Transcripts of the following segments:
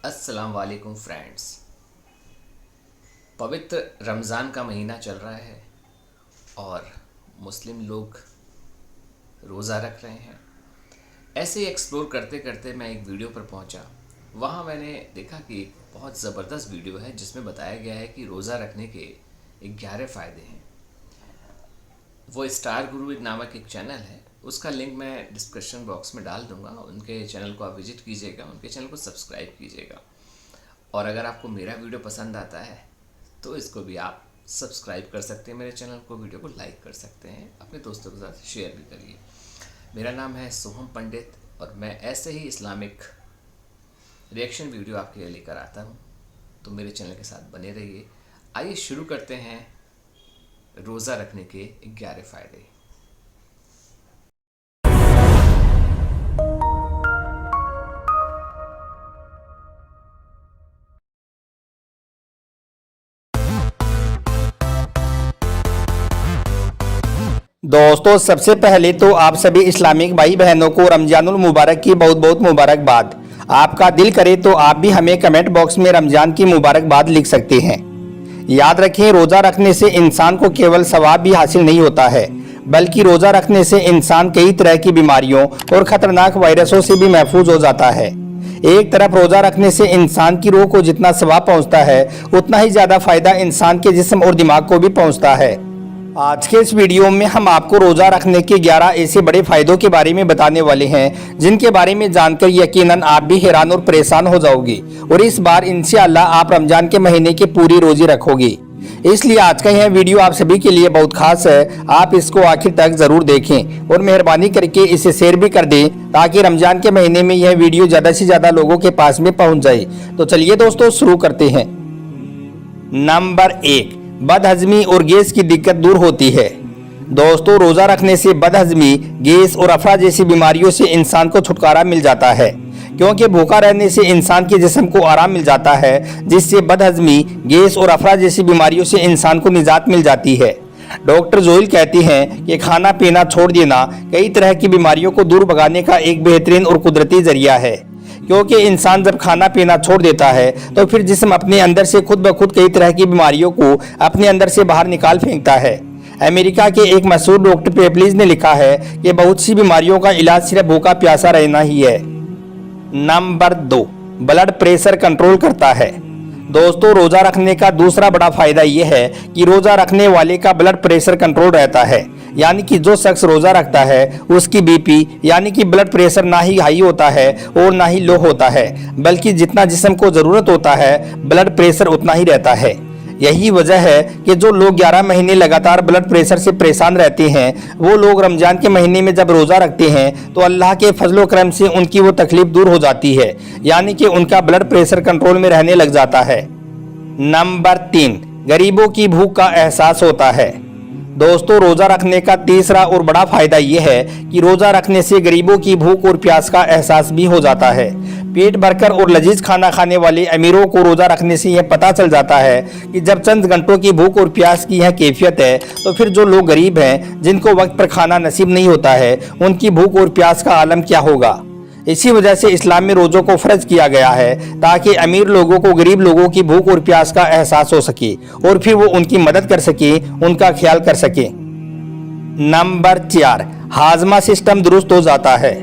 अस्सलाम वालेकुम फ्रेंड्स। पवित्र रमज़ान का महीना चल रहा है और मुस्लिम लोग रोज़ा रख रहे हैं। ऐसे ही एक्सप्लोर करते करते मैं एक वीडियो पर पहुंचा। वहां मैंने देखा कि एक बहुत ज़बरदस्त वीडियो है जिसमें बताया गया है कि रोज़ा रखने के 11 फ़ायदे हैं। वो स्टार गुरु नामक एक चैनल है, उसका लिंक मैं डिस्क्रिप्शन बॉक्स में डाल दूंगा। उनके चैनल को आप विजिट कीजिएगा, उनके चैनल को सब्सक्राइब कीजिएगा। और अगर आपको मेरा वीडियो पसंद आता है तो इसको भी आप सब्सक्राइब कर सकते हैं, मेरे चैनल को, वीडियो को लाइक कर सकते हैं, अपने दोस्तों के साथ शेयर भी करिए। मेरा नाम है सोहम पंडित और मैं ऐसे ही इस्लामिक रिएक्शन वीडियो आपके लिए लेकर आता हूँ, तो मेरे चैनल के साथ बने रहिए। आइए शुरू करते हैं रोज़ा रखने के 11 फ़ायदे। दोस्तों, सबसे पहले तो आप सभी इस्लामिक भाई बहनों को रमजानुल मुबारक की बहुत बहुत मुबारकबाद। आपका दिल करे तो आप भी हमें कमेंट बॉक्स में रमजान की मुबारकबाद लिख सकते हैं। याद रखें, रोज़ा रखने से इंसान को केवल सवाब भी हासिल नहीं होता है, बल्कि रोज़ा रखने से इंसान कई तरह की बीमारियों और ख़तरनाक वायरसों से भी महफूज हो जाता है। एक तरफ रोज़ा रखने से इंसान की रूह को जितना सवाब पहुँचता है, उतना ही ज़्यादा फ़ायदा इंसान के जिस्म और दिमाग को भी पहुँचता है। आज के इस वीडियो में हम आपको रोज़ा रखने के 11 ऐसे बड़े फायदों के बारे में बताने वाले हैं, जिनके बारे में जानकर यकीनन आप भी हैरान और परेशान हो जाओगे और इस बार इंशाअल्लाह आप रमजान के महीने की पूरी रोज़ी रखोगे। इसलिए आज का यह वीडियो आप सभी के लिए बहुत खास है। आप इसको आखिर तक जरूर देखें और मेहरबानी करके इसे शेयर भी कर दें, ताकि रमजान के महीने में यह वीडियो ज़्यादा से ज़्यादा लोगों के पास में पहुँच जाए। तो चलिए दोस्तों, शुरू करते हैं। नंबर 1, बदहजमी और गैस की दिक्कत दूर होती है। दोस्तों, रोज़ा रखने से बदहजमी, गैस और अफरा जैसी बीमारियों से इंसान को छुटकारा मिल जाता है, क्योंकि भूखा रहने से इंसान के जिस्म को आराम मिल जाता है, जिससे बदहजमी, गैस और अफरा जैसी बीमारियों से इंसान को निजात मिल जाती है। डॉक्टर जोइल कहती हैं कि खाना पीना छोड़ देना कई तरह की बीमारियों को दूर भगाने का एक बेहतरीन और कुदरती जरिया है, क्योंकि इंसान जब खाना पीना छोड़ देता है तो फिर जिस्म अपने अंदर से खुद ब खुद कई तरह की बीमारियों को अपने अंदर से बाहर निकाल फेंकता है। अमेरिका के एक मशहूर डॉक्टर पेपलीज ने लिखा है कि बहुत सी बीमारियों का इलाज सिर्फ भूखा प्यासा रहना ही है। नंबर 2, ब्लड प्रेशर कंट्रोल करता है। दोस्तों, रोज़ा रखने का दूसरा बड़ा फायदा यह है कि रोज़ा रखने वाले का ब्लड प्रेशर कंट्रोल रहता है, यानी कि जो शख्स रोज़ा रखता है उसकी बीपी यानी कि ब्लड प्रेशर ना ही हाई होता है और ना ही लो होता है, बल्कि जितना जिस्म को ज़रूरत होता है ब्लड प्रेशर उतना ही रहता है। यही वजह है कि जो लोग 11 महीने लगातार ब्लड प्रेशर से परेशान रहते हैं, वो लोग रमजान के महीने में जब रोज़ा रखते हैं तो अल्लाह के फजलो करम से उनकी वो तकलीफ दूर हो जाती है, यानी कि उनका ब्लड प्रेशर कंट्रोल में रहने लग जाता है। नंबर 3, गरीबों की भूख का एहसास होता है। दोस्तों, रोज़ा रखने का तीसरा और बड़ा फायदा यह है कि रोज़ा रखने से गरीबों की भूख और प्यास का एहसास भी हो जाता है। पेट भरकर और लजीज खाना खाने वाले अमीरों को रोज़ा रखने से यह पता चल जाता है कि जब चंद घंटों की भूख और प्यास की यह कैफियत है, तो फिर जो लोग गरीब हैं, जिनको वक्त पर खाना नसीब नहीं होता है, उनकी भूख और प्यास का आलम क्या होगा। इसी वजह से इस्लाम में रोज़ों को फ़र्ज किया गया है, ताकि अमीर लोगों को गरीब लोगों की भूख और प्यास का एहसास हो सके और फिर वो उनकी मदद कर सके, उनका ख्याल कर सके। नंबर 4, हाजमा सिस्टम दुरुस्त हो जाता है।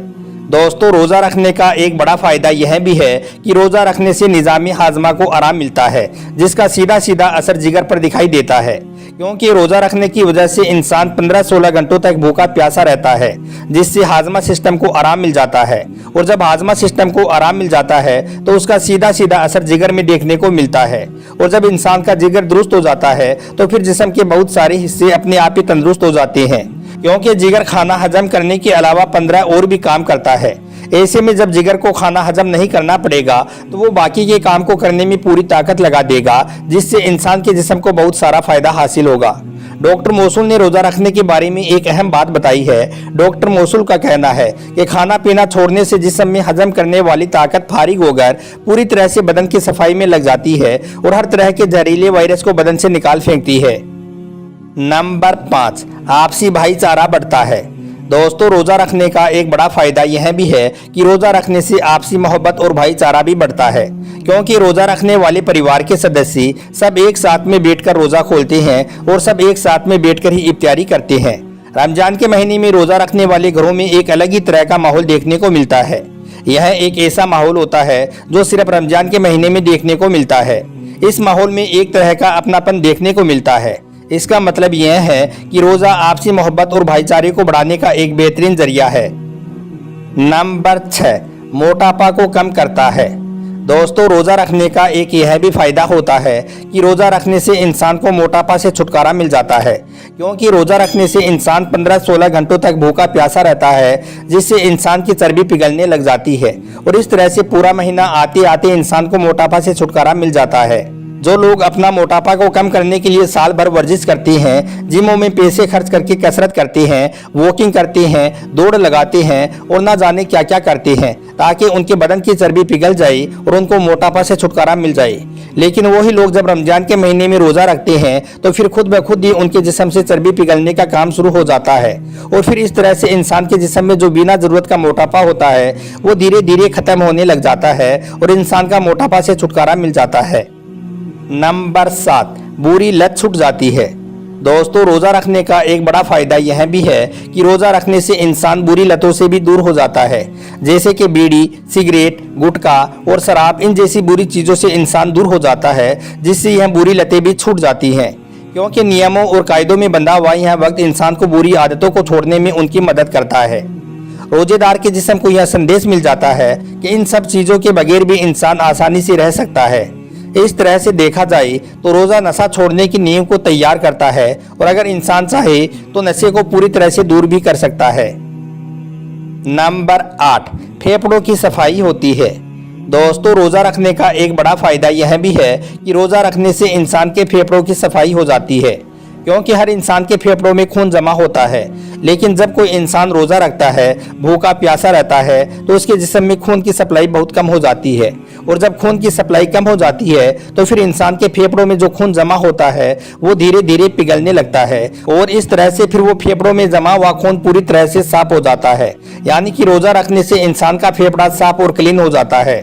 दोस्तों, रोज़ा रखने का एक बड़ा फ़ायदा यह भी है कि रोज़ा रखने से निज़ामी हाजमा को आराम मिलता है, जिसका सीधा सीधा असर जिगर पर दिखाई देता है, क्योंकि रोज़ा रखने की वजह से इंसान 15-16 घंटों तक भूखा प्यासा रहता है, जिससे हाजमा सिस्टम को आराम मिल जाता है। और जब हाजमा सिस्टम को आराम मिल जाता है तो उसका सीधा सीधा असर जिगर में देखने को मिलता है। और जब इंसान का जिगर दुरुस्त हो जाता है तो फिर जिस्म के बहुत सारे हिस्से अपने आप ही तंदुरुस्त हो जाते हैं, क्योंकि जिगर खाना हजम करने के अलावा 15 और भी काम करता है। ऐसे में जब जिगर को खाना हजम नहीं करना पड़ेगा तो वो बाकी के काम को करने में पूरी ताकत लगा देगा, जिससे इंसान के जिस्म को बहुत सारा फायदा हासिल होगा। डॉक्टर मोसूल ने रोज़ा रखने के बारे में एक अहम बात बताई है। डॉक्टर मोसूल का कहना है कि खाना पीना छोड़ने से जिस्म में हजम करने वाली ताकत फारिग होकर पूरी तरह से बदन की सफाई में लग जाती है और हर तरह के जहरीले वायरस को बदन से निकाल फेंकती है। नंबर 5, आपसी भाईचारा बढ़ता है। दोस्तों रोज़ा रखने का एक बड़ा फायदा यह भी है कि रोज़ा रखने से आपसी मोहब्बत और भाईचारा भी बढ़ता है, क्योंकि रोज़ा रखने वाले परिवार के सदस्य सब एक साथ में बैठकर रोज़ा खोलते हैं और सब एक साथ में बैठकर ही इफ्तारी करते हैं। रमजान के महीने में रोज़ा रखने वाले घरों में एक अलग ही तरह का माहौल देखने को मिलता है। यह एक ऐसा माहौल होता है जो सिर्फ रमजान के महीने में देखने को मिलता है। इस माहौल में एक तरह का अपनापन देखने को मिलता है। इसका मतलब यह है कि रोज़ा आपसी मोहब्बत और भाईचारे को बढ़ाने का एक बेहतरीन जरिया है। नंबर 6, मोटापा को कम करता है। दोस्तों रोज़ा रखने का एक यह भी फायदा होता है कि रोज़ा रखने से इंसान को मोटापा से छुटकारा मिल जाता है, क्योंकि रोज़ा रखने से इंसान 15-16 घंटों तक भूखा प्यासा रहता है, जिससे इंसान की चर्बी पिघलने लग जाती है और इस तरह से पूरा महीना आते आते इंसान को मोटापा से छुटकारा मिल जाता है। जो लोग अपना मोटापा को कम करने के लिए साल भर वर्जिश करते हैं, जिमों में पैसे खर्च करके कसरत करते हैं, वॉकिंग करते हैं, दौड़ लगाते हैं और ना जाने क्या क्या करते हैं ताकि उनके बदन की चर्बी पिघल जाए और उनको मोटापा से छुटकारा मिल जाए, लेकिन वही लोग जब रमजान के महीने में रोज़ा रखते हैं तो फिर खुद ब खुद ही उनके जिस्म से चर्बी पिघलने का काम शुरू हो जाता है और फिर इस तरह से इंसान के जिस्म में जो बिना ज़रूरत का मोटापा होता है वो धीरे धीरे ख़त्म होने लग जाता है और इंसान का मोटापा से छुटकारा मिल जाता है। नंबर 7, बुरी लत छूट जाती है। दोस्तों रोज़ा रखने का एक बड़ा फायदा यह भी है कि रोज़ा रखने से इंसान बुरी लतों से भी दूर हो जाता है, जैसे कि बीड़ी, सिगरेट, गुटखा और शराब। इन जैसी बुरी चीज़ों से इंसान दूर हो जाता है, जिससे यह बुरी लतें भी छूट जाती हैं, क्योंकि नियमों और कायदों में बंधा हुआ यह वक्त इंसान को बुरी आदतों को छोड़ने में उनकी मदद करता है। रोजेदार के जिस्म को यह संदेश मिल जाता है कि इन सब चीज़ों के बगैर भी इंसान आसानी से रह सकता है। इस तरह से देखा जाए तो रोज़ा नशा छोड़ने की नींव को तैयार करता है और अगर इंसान चाहे तो नशे को पूरी तरह से दूर भी कर सकता है। नंबर 8, फेफड़ों की सफाई होती है। दोस्तों रोज़ा रखने का एक बड़ा फायदा यह भी है कि रोज़ा रखने से इंसान के फेफड़ों की सफाई हो जाती है, क्योंकि हर इंसान के फेफड़ों में खून जमा होता है, लेकिन जब कोई इंसान रोज़ा रखता है, भूखा प्यासा रहता है, तो उसके जिस्म में खून की सप्लाई बहुत कम हो जाती है और जब खून की सप्लाई कम हो जाती है तो फिर इंसान के फेफड़ों में जो खून जमा होता है वो धीरे धीरे पिघलने लगता है और इस तरह से फिर वो फेफड़ों में जमा हुआ खून पूरी तरह से साफ हो जाता है, यानी कि रोज़ा रखने से इंसान का फेफड़ा साफ और क्लीन हो जाता है।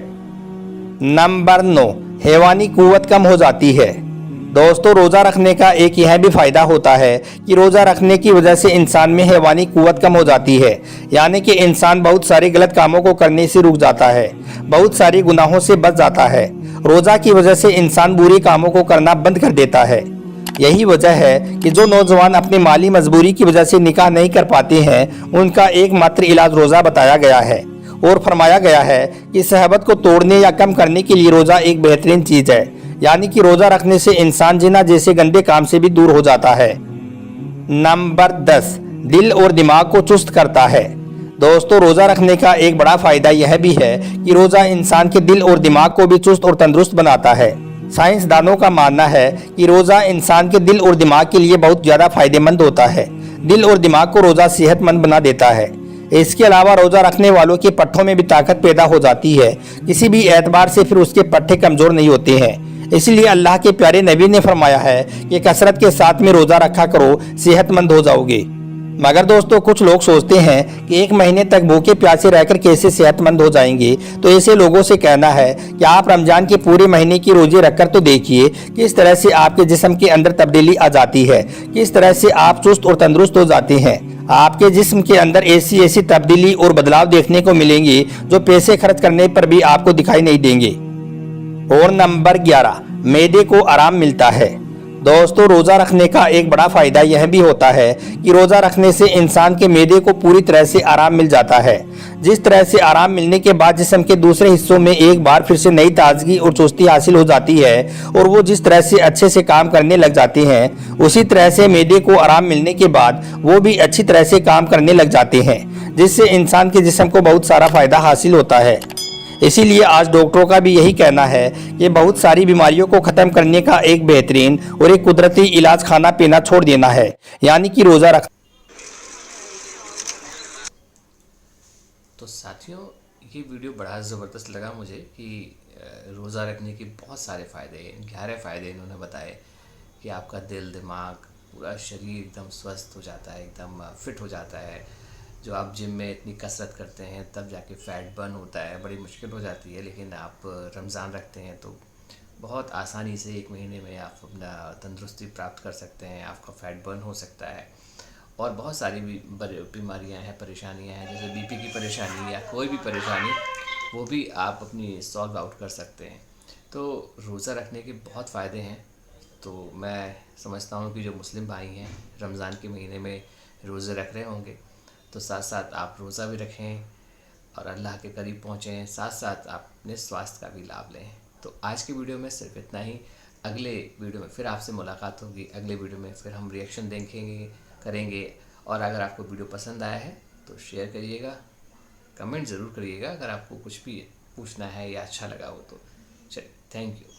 नंबर 9, हैवानी कुव्वत कम हो जाती है। दोस्तों रोज़ा रखने का एक यह भी फायदा होता है कि रोज़ा रखने की वजह से इंसान में हैवानी कुव्वत कम हो जाती है, यानी कि इंसान बहुत सारे गलत कामों को करने से रुक जाता है, बहुत सारे गुनाहों से बच जाता है। रोज़ा की वजह से इंसान बुरे कामों को करना बंद कर देता है। यही वजह है कि जो नौजवान अपनी माली मजबूरी की वजह से निकाह नहीं कर पाते हैं, उनका एकमात्र इलाज रोज़ा बताया गया है और फरमाया गया है कि शहवत को तोड़ने या कम करने के लिए रोज़ा एक बेहतरीन चीज़ है, यानी कि रोज़ा रखने से इंसान जिना जैसे गंदे काम से भी दूर हो जाता है। नंबर 10, दिल और दिमाग को चुस्त करता है। दोस्तों रोज़ा रखने का एक बड़ा फायदा यह भी है कि रोज़ा इंसान के दिल और दिमाग को भी चुस्त और तंदुरुस्त बनाता है। साइंसदानों का मानना है कि रोज़ा इंसान के दिल और दिमाग के लिए बहुत ज़्यादा फायदेमंद होता है। दिल और दिमाग को रोज़ा सेहतमंद बना देता है। इसके अलावा रोज़ा रखने वालों के पट्ठों में भी ताकत पैदा हो जाती है, किसी भी एतबार से फिर उसके पट्ठे कमज़ोर नहीं होते हैं। इसलिए अल्लाह के प्यारे नबी ने फरमाया है कि कसरत के साथ में रोज़ा रखा करो, सेहतमंद हो जाओगे। मगर दोस्तों कुछ लोग सोचते हैं कि एक महीने तक भूखे प्यासे रहकर कैसे सेहतमंद हो जाएंगे, तो ऐसे लोगों से कहना है कि आप रमजान के पूरे महीने की रोजे रखकर तो देखिए किस तरह से आपके जिस्म के अंदर तब्दीली आ जाती है, किस तरह से आप चुस्त और तंदुरुस्त हो जाते हैं। आपके जिस्म के अंदर ऐसी ऐसी तब्दीली और बदलाव देखने को मिलेंगे जो पैसे खर्च करने पर भी आपको दिखाई नहीं देंगे। और नंबर 11, मैदे को आराम मिलता है। दोस्तों रोज़ा रखने का एक बड़ा फ़ायदा यह भी होता है कि रोज़ा रखने से इंसान के मैदे को पूरी तरह से आराम मिल जाता है। जिस तरह से आराम मिलने के बाद जिस्म के दूसरे हिस्सों में एक बार फिर से नई ताजगी और चुस्ती हासिल हो जाती है और वो जिस तरह से अच्छे से काम करने लग जाते हैं, उसी तरह से मैदे को आराम मिलने के बाद वो भी अच्छी तरह से काम करने लग जाते हैं, जिससे इंसान के जिस्म को बहुत सारा फ़ायदा हासिल होता है। इसीलिए आज डॉक्टरों का भी यही कहना है कि बहुत सारी बीमारियों को ख़त्म करने का एक बेहतरीन और एक कुदरती इलाज खाना पीना छोड़ देना है, यानी कि रोज़ा रख। तो साथियों ये वीडियो बड़ा ज़बरदस्त लगा मुझे कि रोज़ा रखने के बहुत सारे फ़ायदे, गहरे फ़ायदे इन्होंने बताए कि आपका दिल दिमाग पूरा शरीर एकदम स्वस्थ हो जाता है, एकदम फिट हो जाता है, जो आप जिम में इतनी कसरत करते हैं तब जाके फ़ैट बर्न होता है, बड़ी मुश्किल हो जाती है, लेकिन आप रमज़ान रखते हैं तो बहुत आसानी से 1 महीने में आप अपना तंदुरुस्ती प्राप्त कर सकते हैं, आपका फ़ैट बर्न हो सकता है। और बहुत सारी भी बीमारियाँ हैं, परेशानियाँ हैं, जैसे बीपी की परेशानी या कोई भी परेशानी, वो भी आप अपनी सॉल्व आउट कर सकते हैं। तो रोज़ा रखने के बहुत फ़ायदे हैं। तो मैं समझता हूँ कि जो मुस्लिम भाई हैं रमज़ान के महीने में रोज़े रख रहे होंगे, तो साथ साथ आप रोज़ा भी रखें और अल्लाह के करीब पहुँचें, साथ साथ आप अपने स्वास्थ्य का भी लाभ लें। तो आज की वीडियो में सिर्फ इतना ही। अगले वीडियो में फिर आपसे मुलाकात होगी। अगले वीडियो में फिर हम रिएक्शन देखेंगे, करेंगे। और अगर आपको वीडियो पसंद आया है तो शेयर करिएगा, कमेंट ज़रूर करिएगा अगर आपको कुछ भी पूछना है या अच्छा लगा हो तो। चलिए, थैंक यू।